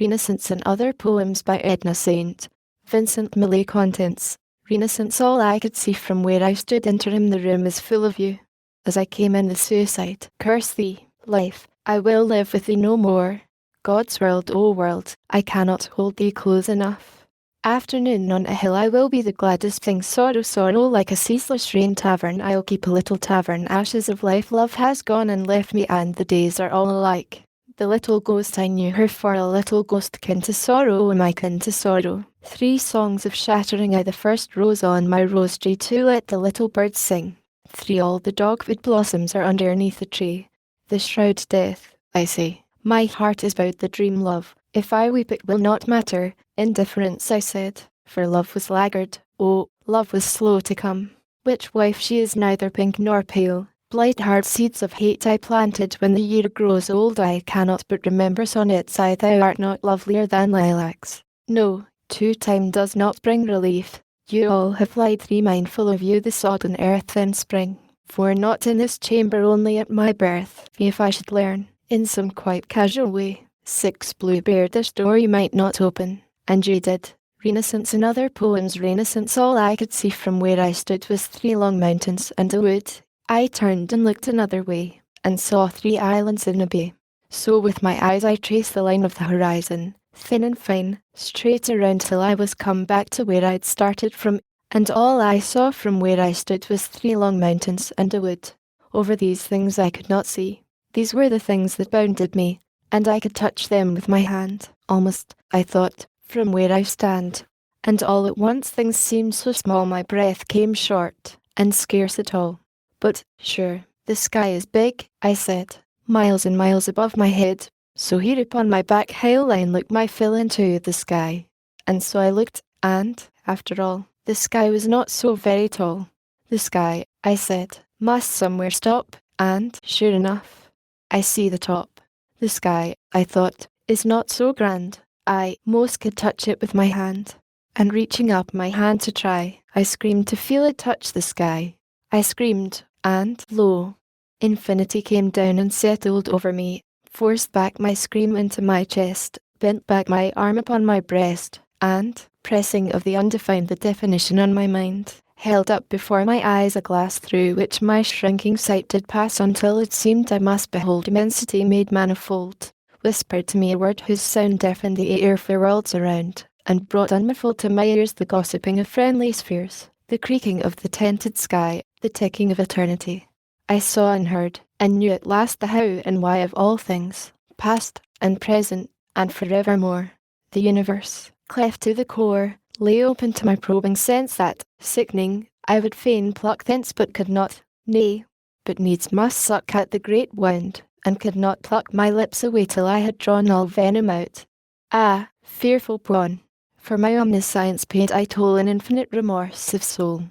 Renascence and Other Poems by Edna St. Vincent Millay. Contents. Renascence. All I could see from where I stood entering the room is full of you. As I came in the suicide, curse thee, life, I will live with thee no more. God's world, O world, I cannot hold thee close enough. Afternoon on a hill I will be the gladdest thing. Sorrow, sorrow, like a ceaseless rain. Tavern, I'll keep a little tavern. Ashes of life, love has gone and left me, and the days are all alike. The little ghost, I knew her for a little ghost, kin to sorrow, am I kin to sorrow. 3 songs of shattering, I the first rose on my rose tree. 2, let the little birds sing. 3, all the dogwood blossoms are underneath the tree. The shroud death, I say, my heart is bowed the dream love. If I weep it will not matter, indifference I said, for love was laggard, oh, love was slow to come. Which wife she is neither pink nor pale. Blight hard seeds of hate I planted when the year grows old. I cannot but remember sonnets. I, thou art not lovelier than lilacs. No, 2 time does not bring relief. You all have lied 3, mindful of you the sodden earth and spring. 4, not in this chamber only at my birth, if I should learn, in some quite casual way. 6, bluebird, this door you might not open, and you did. Renascence and Other Poems. Renascence. All I could see from where I stood was 3 long mountains and a wood. I turned and looked another way, and saw 3 islands in a bay. So with my eyes I traced the line of the horizon, thin and fine, straight around till I was come back to where I'd started from, and all I saw from where I stood was 3 long mountains and a wood. Over these things I could not see. These were the things that bounded me, and I could touch them with my hand, almost, I thought, from where I stand. And all at once things seemed so small my breath came short, and scarce at all. But, sure, the sky is big, I said, miles and miles above my head, so here upon my back I'll and look my fill into the sky. And so I looked, and, after all, the sky was not so very tall. The sky, I said, must somewhere stop, and, sure enough, I see the top. The sky, I thought, is not so grand. I most could touch it with my hand. And reaching up my hand to try, I screamed to feel it touch the sky. I screamed, and, lo, infinity came down and settled over me, forced back my scream into my chest, bent back my arm upon my breast, and, pressing of the undefined the definition on my mind, held up before my eyes a glass through which my shrinking sight did pass until it seemed I must behold immensity made manifold, whispered to me a word whose sound deafened the ear for worlds around, and brought unmuffled to my ears the gossiping of friendly spheres, the creaking of the tented sky, the ticking of eternity. I saw and heard, and knew at last the how and why of all things, past and present, and forevermore. The universe, cleft to the core, lay open to my probing sense that, sickening, I would fain pluck thence but could not, nay, but needs must suck at the great wound, and could not pluck my lips away till I had drawn all venom out. Ah, fearful pawn! For my omniscience paid I toll in infinite remorse of soul.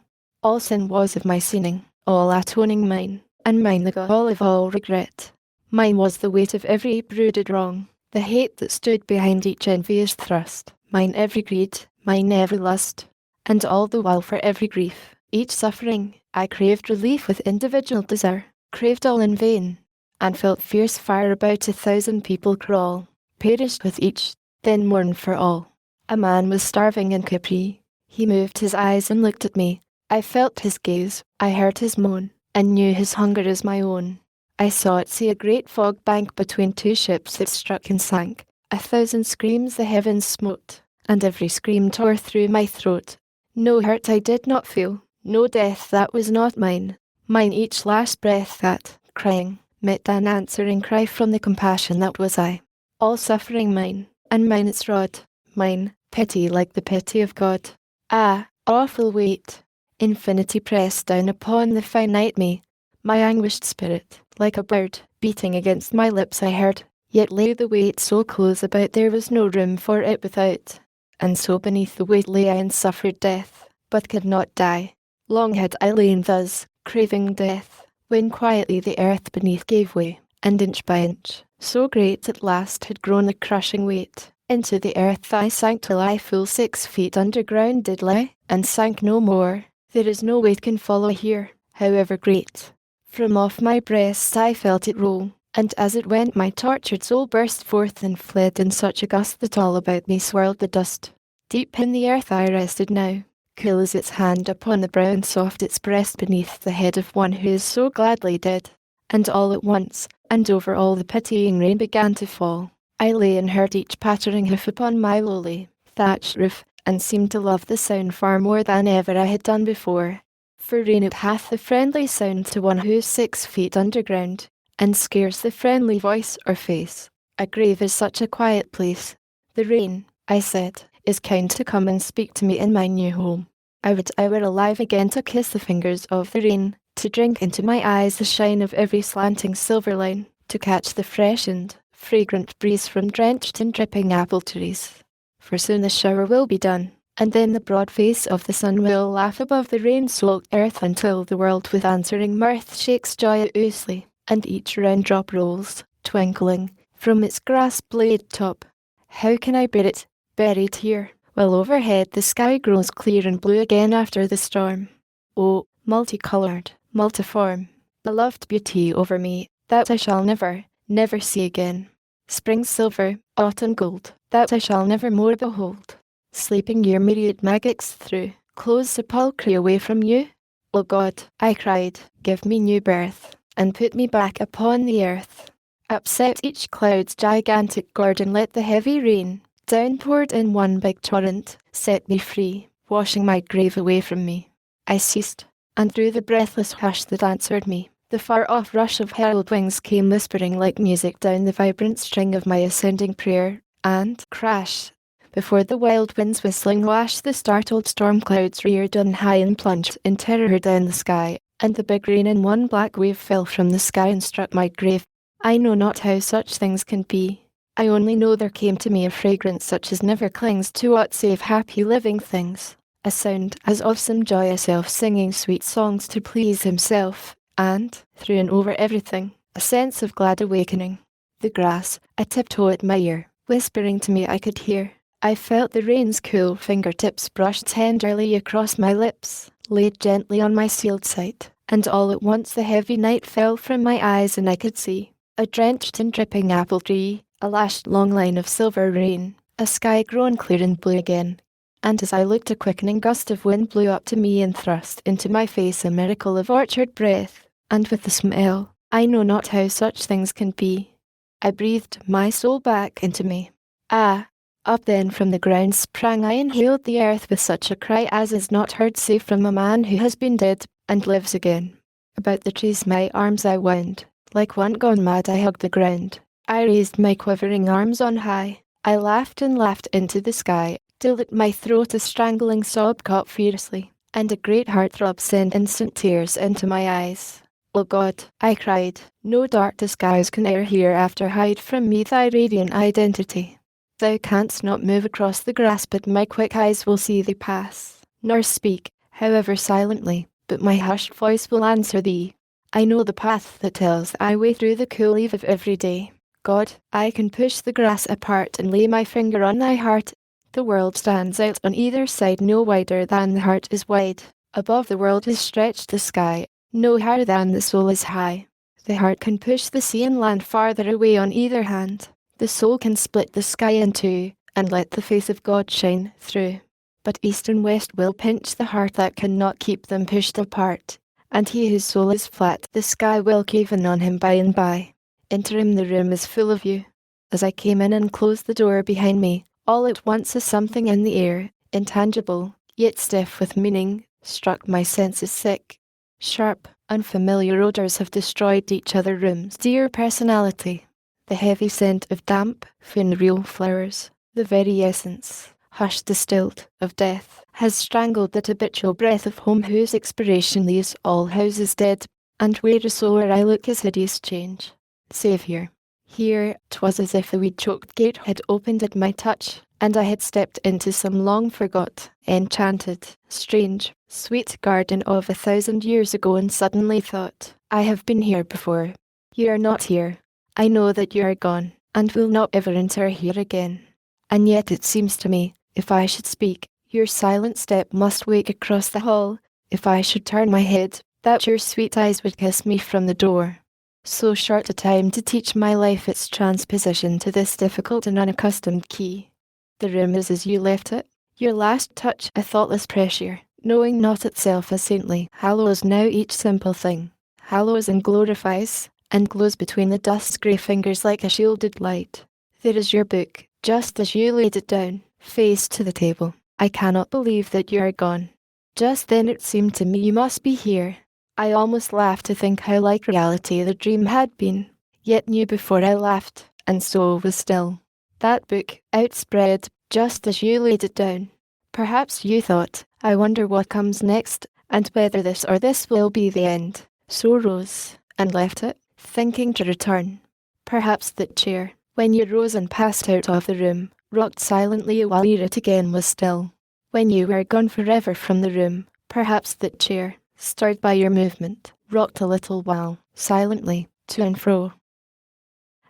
All sin was of my sinning, all atoning mine, and mine the gall of all regret. Mine was the weight of every brooded wrong, the hate that stood behind each envious thrust, mine every greed, mine every lust, and all the while for every grief, each suffering, I craved relief with individual desire, craved all in vain, and felt fierce fire about 1,000 people crawl, perished with each, then mourned for all. A man was starving in Capri. He moved his eyes and looked at me. I felt his gaze, I heard his moan, and knew his hunger as my own. I saw at sea a great fog bank between 2 ships that struck and sank. 1,000 screams the heavens smote, and every scream tore through my throat. No hurt I did not feel, no death that was not mine. Mine each last breath that, crying, met an answering cry from the compassion that was I. All suffering mine, and mine its rod, mine, pity like the pity of God. Ah, awful weight! Infinity pressed down upon the finite me. My anguished spirit, like a bird, beating against my lips I heard, yet lay the weight so close about there was no room for it without. And so beneath the weight lay I and suffered death, but could not die. Long had I lain thus, craving death, when quietly the earth beneath gave way, and inch by inch, so great at last had grown the crushing weight. Into the earth I sank till I full 6 feet underground did lie, and sank no more. There is no weight can follow here, however great. From off my breast I felt it roll, And as it went, my tortured soul burst forth and fled in such a gust that all about me swirled the dust. Deep in the earth I rested now, cool as its hand upon the brow and soft its breast beneath the head of one who is so gladly dead. And all at once, and over all the pitying rain began to fall. I lay and heard each pattering hoof upon my lowly, thatched roof, and seemed to love the sound far more than ever I had done before. For rain it hath a friendly sound to one who's 6 feet underground, and scarce the friendly voice or face. A grave is such a quiet place. The rain, I said, is kind to come and speak to me in my new home. I would I were alive again to kiss the fingers of the rain, to drink into my eyes the shine of every slanting silver line, to catch the fresh and fragrant breeze from drenched and dripping apple trees. For soon the shower will be done, and then the broad face of the sun will laugh above the rain-soaked earth until the world with answering mirth shakes joyously, and each raindrop rolls, twinkling, from its grass-blade top. How can I bear it, buried here, while overhead the sky grows clear and blue again after the storm? Oh, multicoloured, multiform, beloved beauty over me, that I shall never, never see again. Spring silver, autumn gold, that I shall never more behold. Sleeping your myriad magics through, close sepulchre away from you? O God, I cried, give me new birth, and put me back upon the earth. Upset each cloud's gigantic gourd and let the heavy rain, downpoured in one big torrent, set me free, washing my grave away from me. I ceased, and through the breathless hush that answered me, the far-off rush of herald wings came whispering like music down the vibrant string of my ascending prayer, and, crash! Before the wild wind's whistling lash, the startled storm clouds reared on high and plunged in terror down the sky, and the big rain in one black wave fell from the sky and struck my grave. I know not how such things can be. I only know there came to me a fragrance such as never clings to aught save happy living things, a sound as of some joyous elf singing sweet songs to please himself, and, through and over everything, a sense of glad awakening. The grass, a tiptoe at my ear, whispering to me I could hear. I felt the rain's cool fingertips brush tenderly across my lips, laid gently on my sealed sight, and all at once the heavy night fell from my eyes and I could see a drenched and dripping apple tree, a lashed long line of silver rain, a sky grown clear and blue again. And as I looked, a quickening gust of wind blew up to me and thrust into my face a miracle of orchard breath, and with the smell, I know not how such things can be. I breathed my soul back into me. Ah! Up then from the ground sprang I and hailed the earth with such a cry as is not heard save from a man who has been dead and lives again. About the trees my arms I wound, like one gone mad I hugged the ground. I raised my quivering arms on high, I laughed and laughed into the sky, till at my throat a strangling sob caught fiercely, and a great heart-throb sent instant tears into my eyes. O God, I cried, no dark disguise can e'er hereafter hide from me thy radiant identity. Thou canst not move across the grass, but my quick eyes will see thee pass, nor speak, however silently, but my hushed voice will answer thee. I know the path that tells thy way through the cool eve of every day. God, I can push the grass apart and lay my finger on thy heart. The world stands out on either side no wider than the heart is wide. Above the world is stretched the sky, no higher than the soul is high. The heart can push the sea and land farther away on either hand. The soul can split the sky in two, and let the face of God shine through. But east and west will pinch the heart that cannot keep them pushed apart. And he whose soul is flat, the sky will cave in on him by and by. Enter him, the room is full of you. As I came in and closed the door behind me, all at once a something in the air, intangible, yet stiff with meaning, struck my senses sick. Sharp, unfamiliar odours have destroyed each other room's dear personality. The heavy scent of damp, funereal flowers, the very essence, hushed distilled, of death, has strangled that habitual breath of home whose expiration leaves all houses dead, and wheresoe'er I look is hideous change. Save here. Here, 'twas as if the weed-choked gate had opened at my touch, and I had stepped into some long-forgot, enchanted, strange, sweet garden of 1,000 years ago and suddenly thought, I have been here before. You are not here. I know that you are gone, and will not ever enter here again. And yet it seems to me, if I should speak, your silent step must wake across the hall. If I should turn my head, that your sweet eyes would kiss me from the door. So short a time to teach my life its transposition to this difficult and unaccustomed key. The room is as you left it, your last touch a thoughtless pressure, knowing not itself as saintly, hallows now each simple thing, hallows and glorifies, and glows between the dust's grey fingers like a shielded light. There is your book, just as you laid it down, face to the table. I cannot believe that you are gone. Just then it seemed to me you must be here. I almost laughed to think how like reality the dream had been, yet knew before I laughed, and so was still. That book, outspread, just as you laid it down. Perhaps you thought, I wonder what comes next, and whether this or this will be the end. So rose, and left it, thinking to return. Perhaps that chair, when you rose and passed out of the room, rocked silently while it again was still. When you were gone forever from the room, perhaps that chair, stirred by your movement, rocked a little while, silently, to and fro.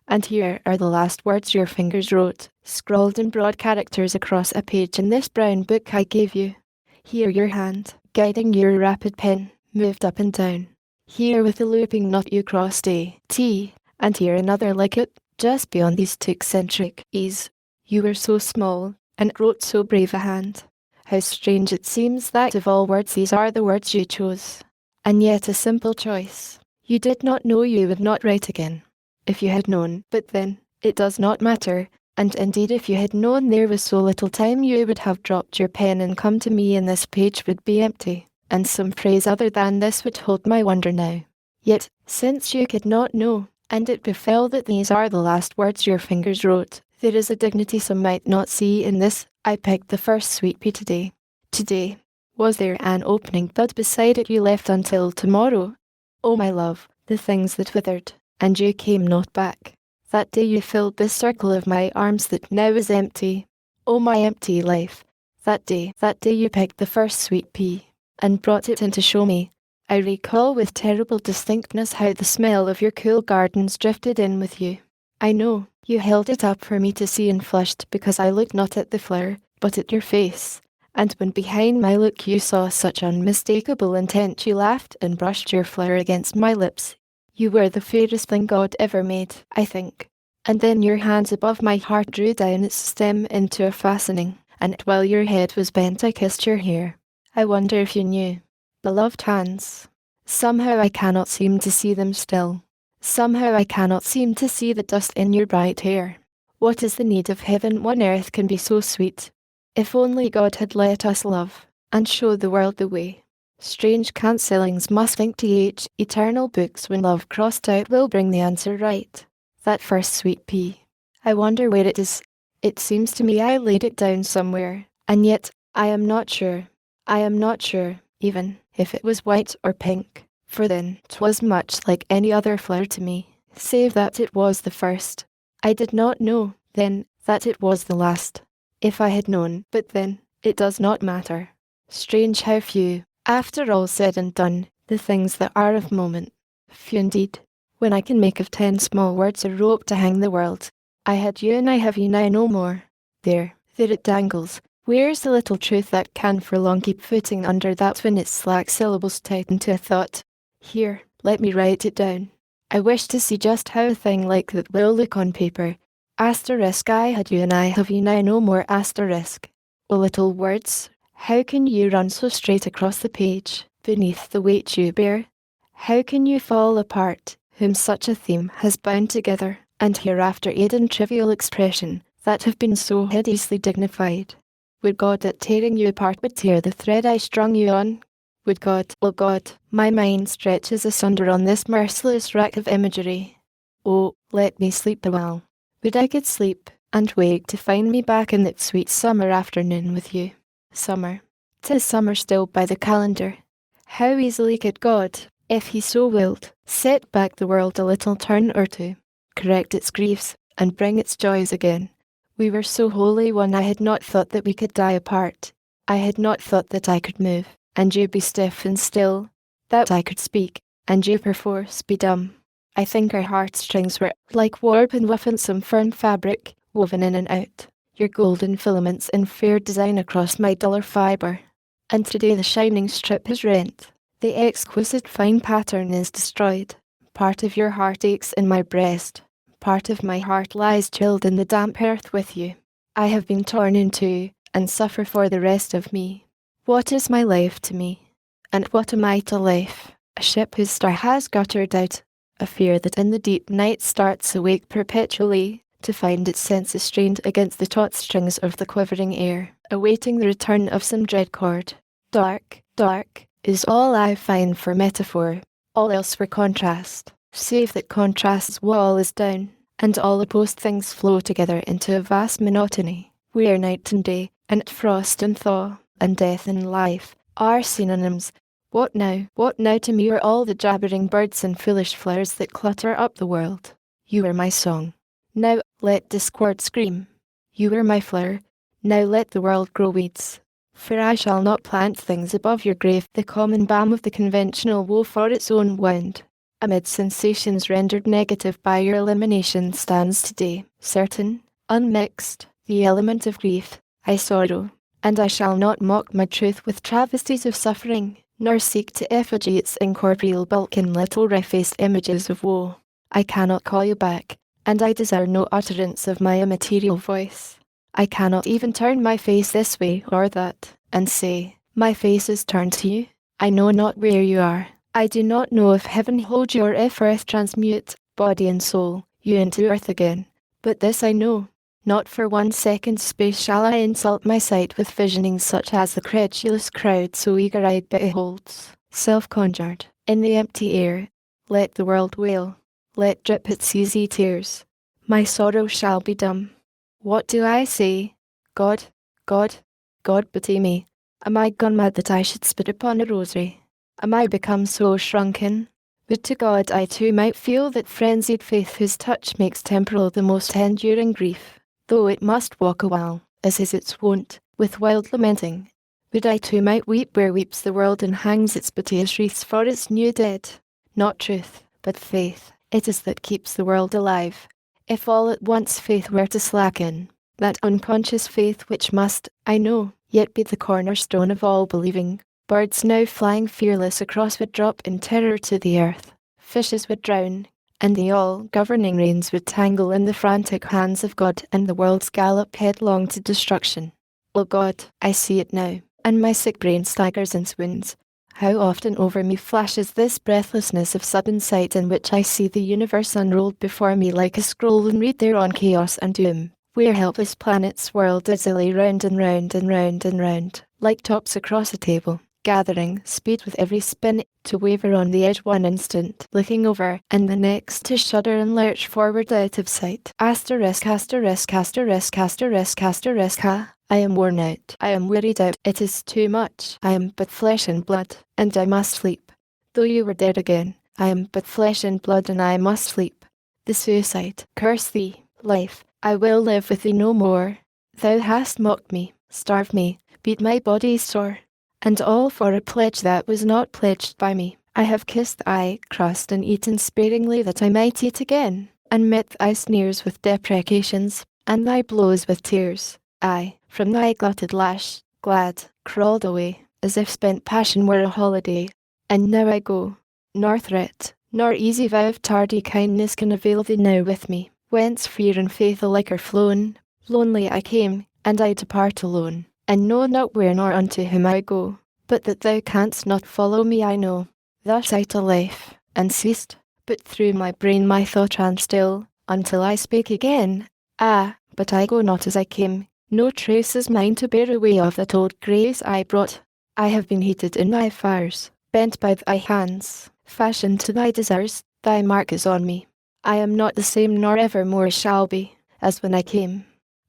And here are the last words your fingers wrote, scrawled in broad characters across a page in this brown book I gave you. Here your hand, guiding your rapid pen, moved up and down. Here with the looping knot you crossed A, T, and here another like it, just beyond these two eccentric E's. You were so small, and wrote so brave a hand. How strange it seems that of all words these are the words you chose. And yet a simple choice. You did not know you would not write again. If you had known, but then, it does not matter, and indeed if you had known there was so little time you would have dropped your pen and come to me and this page would be empty, and some phrase other than this would hold my wonder now. Yet, since you could not know, and it befell that these are the last words your fingers wrote, there is a dignity some might not see in this. I picked the first sweet pea today. Today. Was there an opening bud beside it you left until tomorrow? Oh my love, the things that withered, and you came not back. That day you filled this circle of my arms that now is empty. Oh my empty life. That day you picked the first sweet pea, and brought it in to show me. I recall with terrible distinctness how the smell of your cool gardens drifted in with you. I know, you held it up for me to see and flushed because I looked not at the flower, but at your face. And when behind my look you saw such unmistakable intent you laughed and brushed your flower against my lips. You were the fairest thing God ever made, I think. And then your hands above my heart drew down its stem into a fastening, and while your head was bent I kissed your hair. I wonder if you knew. Beloved hands. Somehow I cannot seem to see them still. Somehow I cannot seem to see the dust in your bright hair. What is the need of heaven when earth can be so sweet? If only God had let us love, and show the world the way. Strange cancellings must think th eternal books when love crossed out will bring the answer right. That first sweet pea. I wonder where it is. It seems to me I laid it down somewhere, and yet I am not sure. I am not sure, even, if it was white or pink. For then 'twas much like any other flower to me, save that it was the first. I did not know, then, that it was the last. If I had known, but then, it does not matter. Strange how few, after all said and done, the things that are of moment. Few indeed. When I can make of 10 small words a rope to hang the world. I had you and I have you now no more. There it dangles. Where's the little truth that can for long keep footing under that when its slack syllables tighten to a thought? Here, let me write it down. I wish to see just how a thing like that will look on paper. Asterisk I had you and I have you now no more asterisk. O little words, how can you run so straight across the page, beneath the weight you bear? How can you fall apart, whom such a theme has bound together, and hereafter aid in trivial expression, that have been so hideously dignified? Would God that tearing you apart would tear the thread I strung you on? Would God, oh God, my mind stretches asunder on this merciless rack of imagery. Oh, let me sleep a while. Would I could sleep, and wake to find me back in that sweet summer afternoon with you. Summer. 'Tis summer still by the calendar. How easily could God, if he so willed, set back the world a little turn or two, correct its griefs, and bring its joys again. We were so wholly one I had not thought that we could die apart. I had not thought that I could move, and you be stiff and still, that I could speak, and you perforce be dumb. I think our heartstrings were like warp and woof in some firm fabric, woven in and out, your golden filaments in fair design across my duller fibre. And today the shining strip is rent, the exquisite fine pattern is destroyed, Part of your heart aches in my breast. Part of my heart lies chilled in the damp earth with you. I have been torn in two, and suffer for the rest of me. What is my life to me? And what am I to life? A ship whose star has guttered out, a fear that in the deep night starts awake perpetually, to find its senses strained against the taut strings of the quivering air, awaiting the return of some dread chord. Dark, dark, is all I find for metaphor, all else for contrast, save that contrast's wall is down, and all opposed things flow together into a vast monotony, where night and day, and frost and thaw, and death and life, are synonyms. What now to me are all the jabbering birds and foolish flowers that clutter up the world? You are my song. Now let discord scream. You are my flower. Now let the world grow weeds. For I shall not plant things above your grave. The common balm of the conventional woe for its own wound, amid sensations rendered negative by your elimination, stands today, certain, unmixed, the element of grief. I sorrow, and I shall not mock my truth with travesties of suffering, nor seek to effigy its incorporeal bulk in little red-faced images of woe. I cannot call you back, and I desire no utterance of my immaterial voice. I cannot even turn my face this way or that, and say, my face is turned to you. I know not where you are. I do not know if heaven holds you or if earth transmute, body and soul, you into earth again. But this I know, not for 1 second's space shall I insult my sight with visionings such as the credulous crowd so eager-eyed beholds, self-conjured, in the empty air. Let the world wail. Let drip its easy tears. My sorrow shall be dumb. What do I say? God, God, God pity me. Am I gone mad that I should spit upon a rosary? Am I become so shrunken? Would to God I too might feel that frenzied faith whose touch makes temporal the most enduring grief, though it must walk a while, as is its wont, with wild lamenting. Would I too might weep where weeps the world and hangs its piteous wreaths for its new dead. Not truth, but faith, it is that keeps the world alive. If all at once faith were to slacken, that unconscious faith which must, I know, yet be the cornerstone of all believing, birds now flying fearless across would drop in terror to the earth, fishes would drown, and the all-governing reins would tangle in the frantic hands of God and the world's gallop headlong to destruction. O God, I see it now, and my sick brain staggers and swoons. How often over me flashes this breathlessness of sudden sight in which I see the universe unrolled before me like a scroll and read thereon chaos and doom, where helpless planets whirl dizzily round and round and round and round, like tops across a table, gathering speed with every spin, to waver on the edge 1 instant, looking over, and the next to shudder and lurch forward out of sight. Asterisk, asterisk, asterisk, asterisk, asterisk, ha. I am worn out. I am wearied out. It is too much. I am but flesh and blood, and I must sleep. Though you were dead again, I am but flesh and blood, and I must sleep. The suicide. Curse thee, life. I will live with thee no more. Thou hast mocked me, starved me, beat my body sore, and all for a pledge that was not pledged by me. I have kissed thy crust and eaten sparingly that I might eat again, and met thy sneers with deprecations, and thy blows with tears. I, from thy glutted lash, glad, crawled away, as if spent passion were a holiday. And now I go. Nor threat, nor easy vow of tardy kindness can avail thee now with me, whence fear and faith alike are flown. Lonely I came, and I depart alone, and know not where nor unto whom I go, but that thou canst not follow me I know. Thus I to life, and ceased, but through my brain my thought ran still, until I spake again. Ah, but I go not as I came. No trace is mine to bear away of that old grace I brought. I have been heated in thy fires, bent by thy hands, fashioned to thy desires, thy mark is on me. I am not the same nor ever more shall be, as when I came.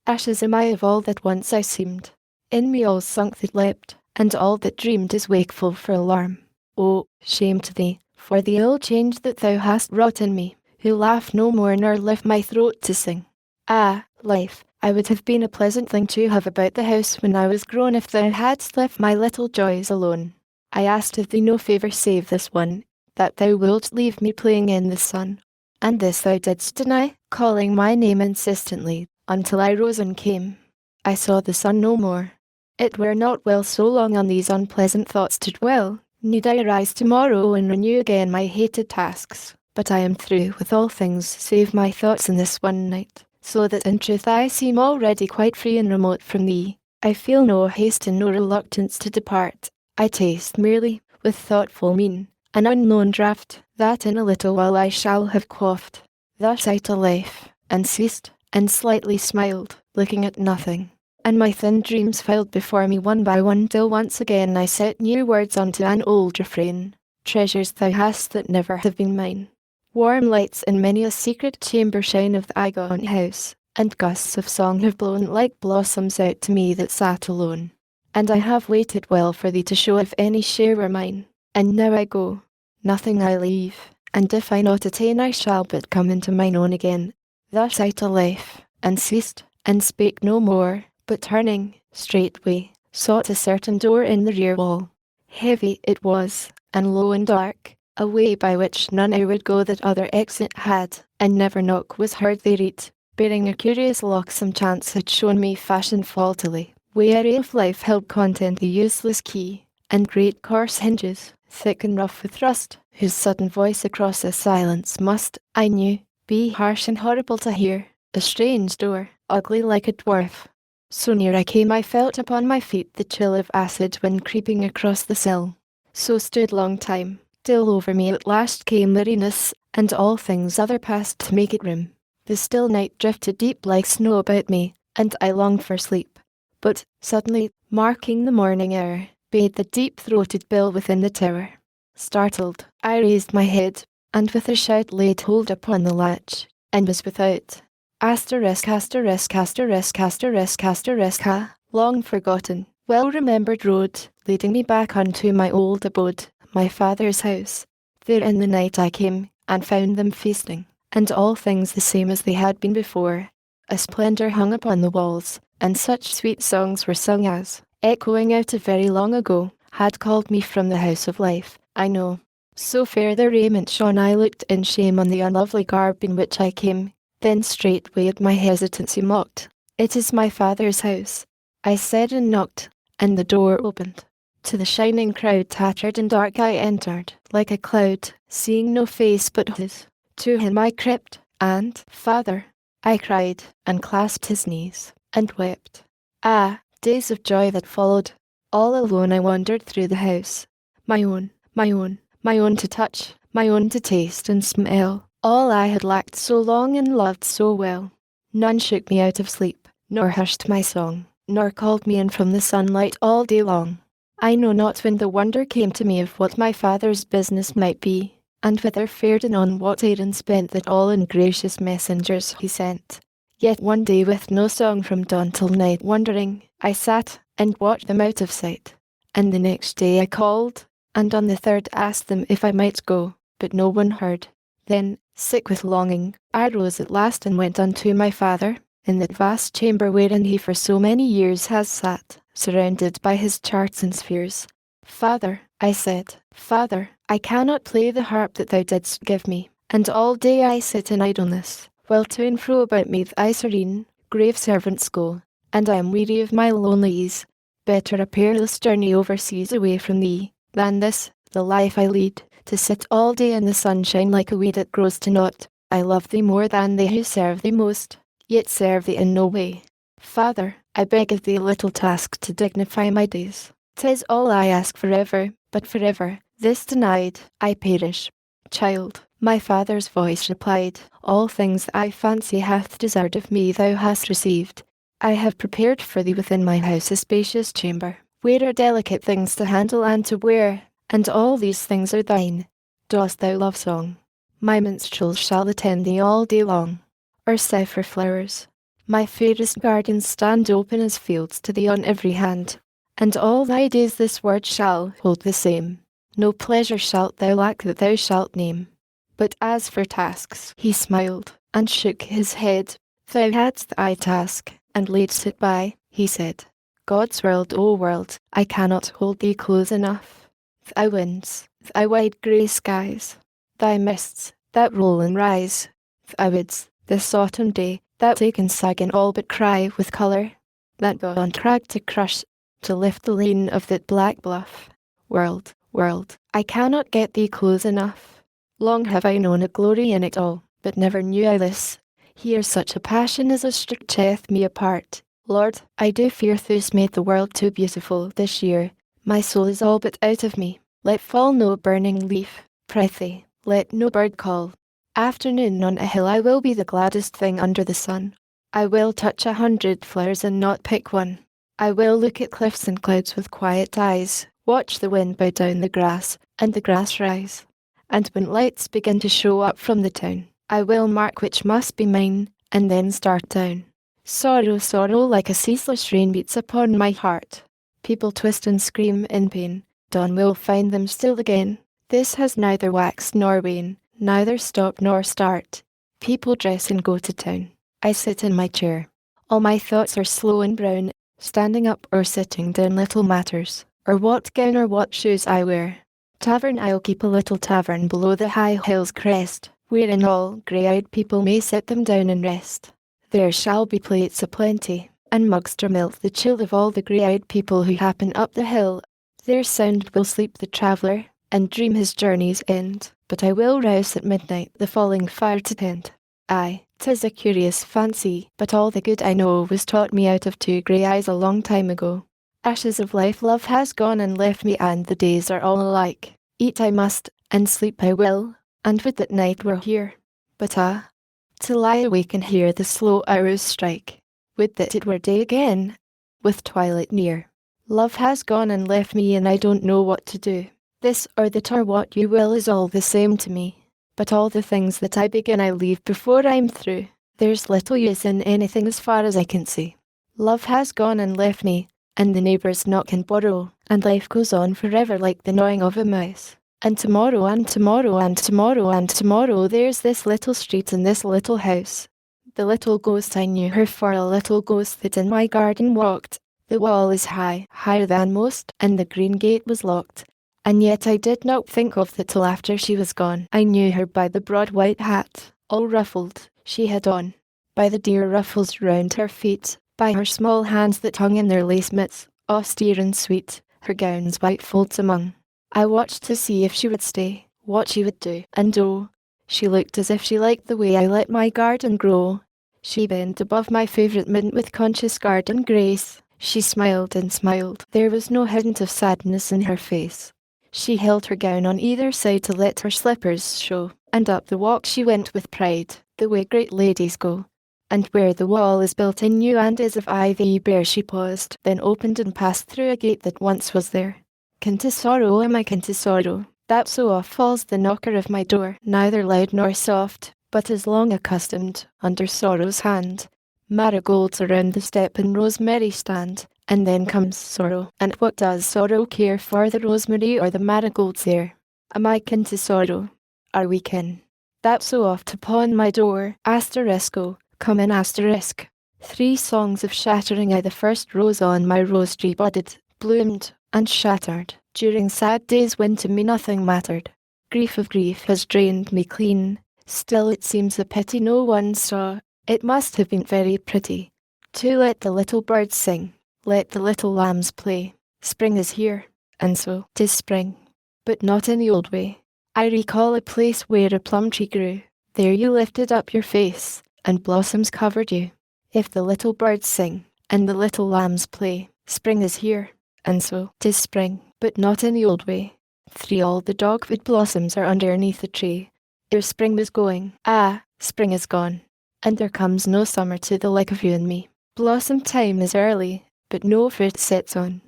Ashes am I of all that once I seemed. In me all sunk that leapt, and all that dreamed is wakeful for alarm. Oh, shame to thee, for the ill change that thou hast wrought in me, who laugh no more nor lift my throat to sing. Ah, life, I would have been a pleasant thing to have about the house when I was grown if thou hadst left my little joys alone. I asked of thee no favour save this one, that thou wilt leave me playing in the sun. And this thou didst deny, calling my name insistently, until I rose and came. I saw the sun no more. It were not well so long on these unpleasant thoughts to dwell. Need I arise tomorrow and renew again my hated tasks, But I am through with all things save my thoughts in this one night, so that in truth I seem already quite free and remote from thee. I feel no haste and no reluctance to depart. I taste merely, with thoughtful mien, an unknown draught, that in a little while I shall have quaffed. Thus I to life, and ceased, and slightly smiled, looking at nothing. And my thin dreams filed before me one by one, till once again I set new words unto an old refrain. Treasures thou hast that never have been mine. Warm lights in many a secret chamber shine of the Agone house, and gusts of song have blown like blossoms out to me that sat alone. And I have waited well for thee to show if any share were mine. And now I go, nothing I leave, and if I not attain I shall but come into mine own again. Thus I to life, and ceased, and spake no more, but turning, straightway, sought a certain door in the rear wall. Heavy it was, and low and dark, a way by which none I would go that other exit had, and never knock was heard thereat, bearing a curious lock some chance had shown me fashioned faultily, weary of life held content the useless key, and great coarse hinges, thick and rough with rust, whose sudden voice across the silence must, I knew, be harsh and horrible to hear, a strange door, ugly like a dwarf. So near I came I felt upon my feet the chill of acid wind creeping across the sill. So stood long time, till over me at last came weariness, and all things other passed to make it room. The still night drifted deep like snow about me, and I longed for sleep. But, suddenly, marking the morning air, bade the deep-throated bell within the tower. Startled, I raised my head, and with a shout laid hold upon the latch, and was without. Asterisk, asterisk, asterisk, asterisk, asterisk, long forgotten, well-remembered road, leading me back unto my old abode, my father's house. There in the night I came, and found them feasting, and all things the same as they had been before. A splendour hung upon the walls, and such sweet songs were sung as, echoing out of very long ago, had called me from the house of life, I know. So fair their raiment shone I looked in shame on the unlovely garb in which I came, then straightway at my hesitancy mocked. It is my father's house, I said and knocked, and the door opened. To the shining crowd tattered and dark I entered, like a cloud, seeing no face but his. To him I crept, and, Father, I cried, and clasped his knees, and wept. Ah, days of joy that followed. All alone I wandered through the house. My own, my own, my own to touch, my own to taste and smell. All I had lacked so long and loved so well. None shook me out of sleep, nor hushed my song, nor called me in from the sunlight all day long. I know not when the wonder came to me of what my father's business might be, and whither fared and on what errand spent that all ungracious messengers he sent. Yet one day with no song from dawn till night wondering, I sat, and watched them out of sight. And the next day I called, and on the third asked them if I might go, but no one heard. Then, sick with longing, I rose at last and went unto my father, in that vast chamber wherein he for so many years has sat, surrounded by his charts and spheres. Father, I said, Father, I cannot play the harp that thou didst give me, and all day I sit in idleness, while to and fro about me thy serene, grave servants go, and I am weary of my lonely ease. Better a peerless journey overseas away from thee, than this, the life I lead, to sit all day in the sunshine like a weed that grows to naught. I love thee more than they who serve thee most, yet serve thee in no way. Father, I beg of thee a little task to dignify my days. 'Tis all I ask forever, but forever, this denied, I perish. Child, my father's voice replied, all things that I fancy hath desired of me thou hast received. I have prepared for thee within my house a spacious chamber, where are delicate things to handle and to wear, and all these things are thine. Dost thou love song? My minstrels shall attend thee all day long. Or sigh for flowers? My fairest gardens stand open as fields to thee on every hand, and all thy days this word shall hold the same. No pleasure shalt thou lack that thou shalt name. But as for tasks, he smiled, and shook his head. Thou hadst thy task, and laidst it by, he said. God's world, O world, I cannot hold thee close enough. Thy winds, thy wide grey skies, thy mists, that roll and rise, thy woods, this autumn day, that take and sag and all but cry with colour, that bow on crag to crush, to lift the lane of that black bluff. World, world, I cannot get thee close enough. Long have I known a glory in it all, but never knew I this. Here such a passion as a strict teareth me apart. Lord, I do fear thou'st made the world too beautiful this year. My soul is all but out of me. Let fall no burning leaf, prithee, let no bird call. Afternoon on a hill I will be the gladdest thing under the sun. I will touch 100 flowers and not pick one. I will look at cliffs and clouds with quiet eyes, watch the wind bow down the grass, and the grass rise. And when lights begin to show up from the town, I will mark which must be mine, and then start down. Sorrow, sorrow like a ceaseless rain beats upon my heart. People twist and scream in pain, dawn will find them still again. This has neither waxed nor wane, neither stop nor start. People dress and go to town. I sit in my chair. All my thoughts are slow and brown, standing up or sitting down little matters, or what gown or what shoes I wear. Tavern I'll keep a little tavern below the high hill's crest, wherein all grey-eyed people may sit them down and rest. There shall be plates aplenty, and mugs to melt the chill of all the grey-eyed people who happen up the hill. There sound will sleep the traveller, and dream his journey's end, but I will rouse at midnight the falling fire to tend. Aye, 'tis a curious fancy, but all the good I know was taught me out of two grey eyes a long time ago. Ashes of life love has gone and left me, and the days are all alike. Eat I must, and sleep I will, and would that night were here. But to lie awake and hear the slow hours strike, would that it were day again, with twilight near. Love has gone and left me, and I don't know what to do. This or that or what you will is all the same to me. But all the things that I begin I leave before I'm through. There's little use in anything as far as I can see. Love has gone and left me, and the neighbours knock and borrow, and life goes on forever like the gnawing of a mouse. And tomorrow and tomorrow and tomorrow and tomorrow there's this little street and this little house. The little ghost I knew her for a little ghost that in my garden walked. The wall is high, higher than most, and the green gate was locked. And yet I did not think of that till after she was gone. I knew her by the broad white hat, all ruffled, she had on, by the dear ruffles round her feet, by her small hands that hung in their lace mitts, austere and sweet, her gown's white folds among. I watched to see if she would stay, what she would do, and oh, she looked as if she liked the way I let my garden grow. She bent above my favourite mint with conscious garden grace. She smiled and smiled. There was no hint of sadness in her face. She held her gown on either side to let her slippers show, and up the walk she went with pride, the way great ladies go. And where the wall is built in new and is of ivy bare she paused, then opened and passed through a gate that once was there. Kin to sorrow am I kin to sorrow, that so oft falls the knocker of my door, neither loud nor soft, but as long accustomed, under sorrow's hand. Marigolds around the step and rosemary stand, and then comes sorrow. And what does sorrow care for the rosemary or the marigolds there? Am I kin to sorrow? Are we kin? That so oft upon my door, asterisco, come in asterisk. 3 songs of shattering I the first rose on my rose tree budded, bloomed, and shattered. During sad days when to me nothing mattered. Grief of grief has drained me clean. Still it seems a pity no one saw. It must have been very pretty. To let the little birds sing. Let the little lambs play. Spring is here, and so 'tis spring. But not in the old way. I recall a place where a plum tree grew. There you lifted up your face, and blossoms covered you. If the little birds sing, and the little lambs play, spring is here, and so 'tis spring, but not in the old way. 3 all the dogwood blossoms are underneath the tree. Their spring was going, spring is gone, and there comes no summer to the like of you and me. Blossom time is early, but no fruit sets on.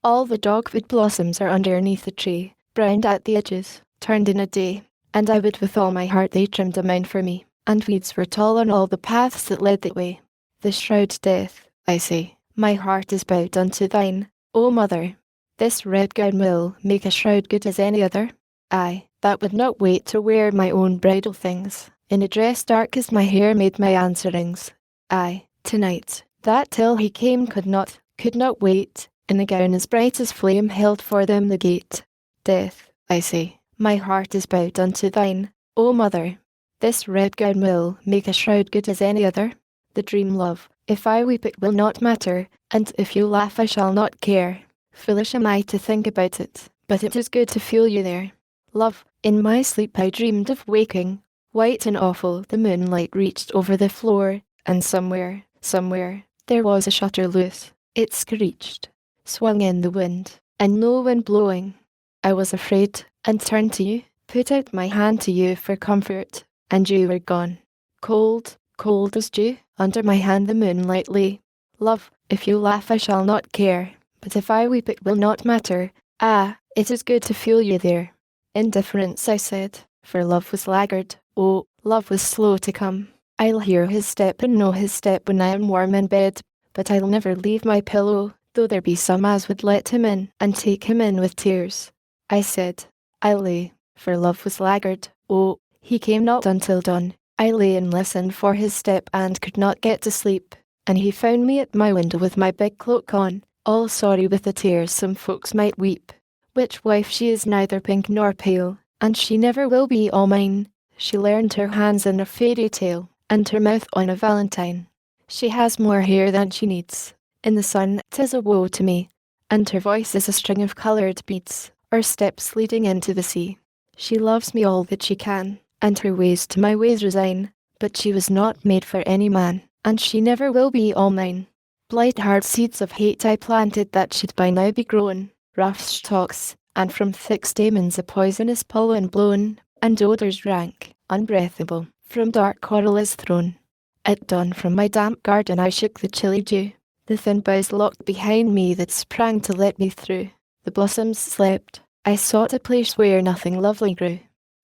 All the dogwood blossoms are underneath the tree, browned at the edges, turned in a day, and I would with all my heart they trimmed a mound for me, and weeds were tall on all the paths that led that way. The shroud death, I say, my heart is bowed unto thine, O mother. This red gown will make a shroud good as any other. Aye, that would not wait to wear my own bridal things, in a dress dark as my hair made my answerings. Aye, tonight, that till he came could not wait, in a gown as bright as flame held for them the gate. Death, I say, my heart is bowed unto thine, O mother. This red gown will make a shroud good as any other. The dream love, if I weep it will not matter, and if you laugh I shall not care. Foolish am I to think about it, but it is good to feel you there. Love, In my sleep I dreamed of waking. White and awful the moonlight reached over the floor, and somewhere, there was a shutter loose. It screeched, swung in the wind, and no wind blowing. I was afraid, and turned to you, put out my hand to you for comfort, and you were gone. Cold, cold as dew, under my hand the moonlight lay. Love, if you laugh I shall not care, but if I weep it will not matter. Ah, it is good to feel you there. Indifference, I said, for love was laggard. Oh, love was slow to come. I'll hear his step and know his step when I am warm in bed, but I'll never leave my pillow, though there be some as would let him in, and take him in with tears. I said, I lay, for love was laggard. Oh, he came not until dawn. I lay and listened for his step and could not get to sleep, and he found me at my window with my big cloak on, all sorry with the tears some folks might weep. Which wife she is neither pink nor pale, and she never will be all mine. She learned her hands in a fairy tale, and her mouth on a valentine. She has more hair than she needs. In the sun 'tis a woe to me, and her voice is a string of coloured beads, or steps leading into the sea. She loves me all that she can, and her ways to my ways resign, but she was not made for any man, and she never will be all mine. Blight hard seeds of hate I planted that should by now be grown, rough stalks, and from thick stamens a poisonous pollen blown, and odours rank, unbreathable, from dark coral is thrown. At dawn from my damp garden I shook the chilly dew, the thin boughs locked behind me that sprang to let me through. The blossoms slept, I sought a place where nothing lovely grew,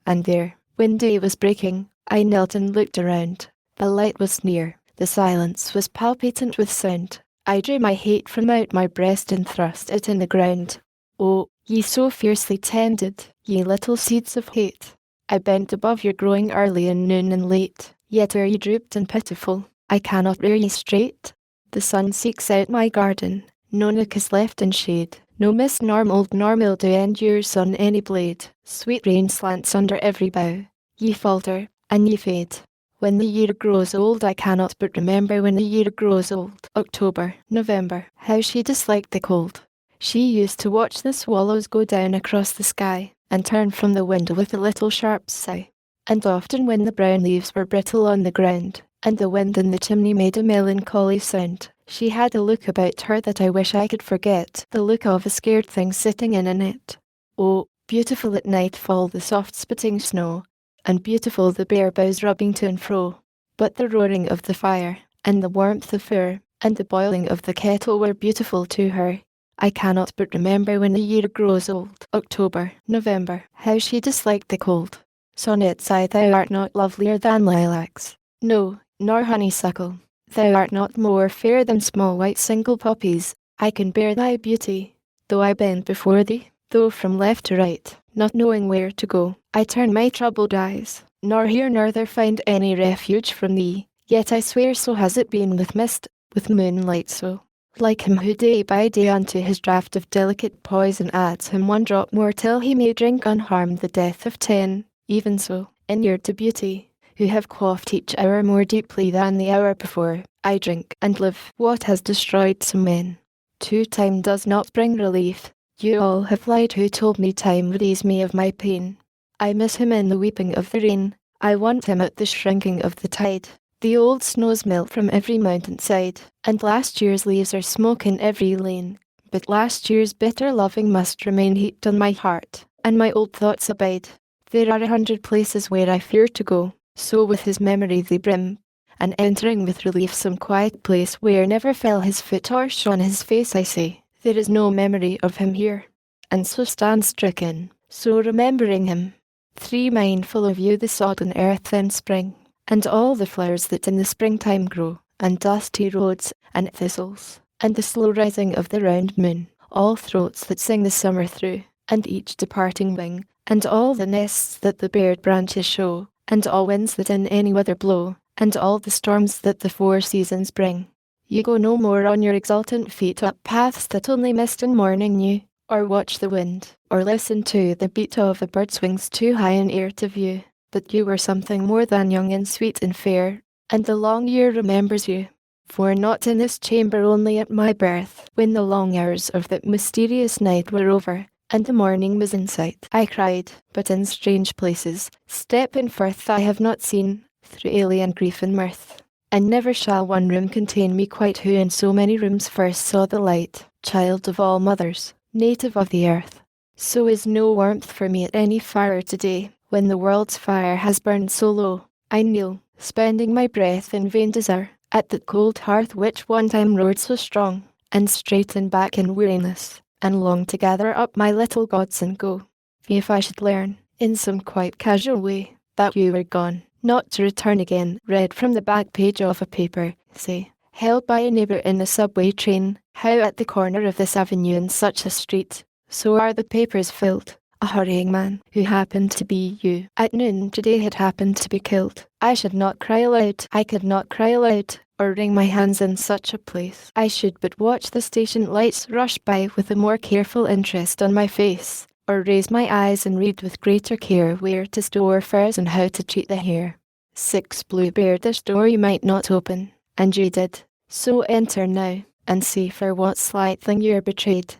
and there, when day was breaking, I knelt and looked around. The light was near, the silence was palpitant with sound. I drew my hate from out my breast and thrust it in the ground. Oh, ye so fiercely tended, ye little seeds of hate! I bent above your growing early and noon and late, yet are ye drooped and pitiful, I cannot rear ye straight. The sun seeks out my garden, no nook is left in shade, no mist nor mould nor mildew endures on any blade, sweet rain slants under every bough, ye falter, and ye fade. When the year grows old I cannot but remember when the year grows old. October, November, how she disliked the cold. She used to watch the swallows go down across the sky, and turn from the window with a little sharp sigh. And often when the brown leaves were brittle on the ground, and the wind in the chimney made a melancholy sound, she had a look about her that I wish I could forget, the look of a scared thing sitting in a net. Oh, beautiful at nightfall the soft spitting snow, and beautiful the bare boughs rubbing to and fro. But the roaring of the fire, and the warmth of fur, and the boiling of the kettle were beautiful to her. I cannot but remember when the year grows old. October, November, how she disliked the cold. Sonnet sigh, thou art not lovelier than lilacs, no, nor honeysuckle. Thou art not more fair than small white single poppies. I can bear thy beauty, though I bend before thee, though from left to right, not knowing where to go, I turn my troubled eyes, nor here nor there find any refuge from thee. Yet I swear so has it been with mist, with moonlight so. Like him who day by day unto his draught of delicate poison adds him one drop more till he may drink unharmed the death of 10, even so, inured to beauty, who have quaffed each hour more deeply than the hour before, I drink and live what has destroyed some men. Too time does not bring relief. You all have lied who told me time would ease me of my pain. I miss him in the weeping of the rain, I want him at the shrinking of the tide. The old snows melt from every mountain side, and last year's leaves are smoke in every lane. But last year's bitter loving must remain heaped on my heart, and my old thoughts abide. There are 100 places where I fear to go, so with his memory they brim, and entering with relief some quiet place where never fell his foot or shone his face, I say, there is no memory of him here, and so stand stricken, so remembering him. 3 mindful of you the sodden earth in spring, and all the flowers that in the springtime grow, and dusty roads, and thistles, and the slow rising of the round moon, all throats that sing the summer through, and each departing wing, and all the nests that the bared branches show, and all winds that in any weather blow, and all the storms that the 4 seasons bring. You go no more on your exultant feet up paths that only mist and morning knew, or watch the wind, or listen to the beat of a bird's wings too high in air to view. But you were something more than young and sweet and fair, and the long year remembers you. For not in this chamber only at my birth, when the long hours of that mysterious night were over, and the morning was in sight. I cried, but in strange places, stepping forth I have not seen, through alien grief and mirth. And never shall one room contain me quite who in so many rooms first saw the light, child of all mothers, native of the earth. So is no warmth for me at any fire today, when the world's fire has burned so low. I kneel, spending my breath in vain desire, at that cold hearth which one time roared so strong, and straighten back in weariness, and long to gather up my little gods and go. If I should learn, in some quite casual way, that you were gone, not to return again, read from the back page of a paper, say, held by a neighbour in a subway train, how at the corner of this avenue in such a street, so are the papers filled, a hurrying man, who happened to be you, at noon today had happened to be killed. I should not cry aloud, I could not cry aloud, or wring my hands in such a place. I should but watch the station lights rush by with a more careful interest on my face, or raise my eyes and read with greater care where to store fares and how to treat the hare. 6 Bluebeard, this door you might not open, and you did, so enter now, and see for what slight thing you're betrayed.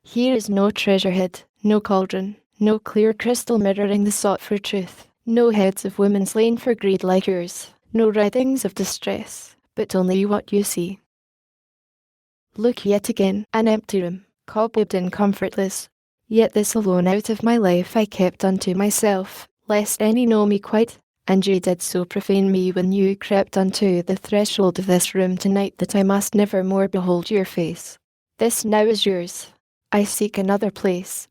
Here is no treasure hid, no cauldron, no clear crystal mirroring the sought for truth, no heads of women slain for greed like yours, no writhings of distress, but only what you see. Look yet again, an empty room, cobwebbed and comfortless. Yet this alone out of my life I kept unto myself, lest any know me quite, and you did so profane me when you crept unto the threshold of this room tonight that I must never more behold your face. This now is yours. I seek another place,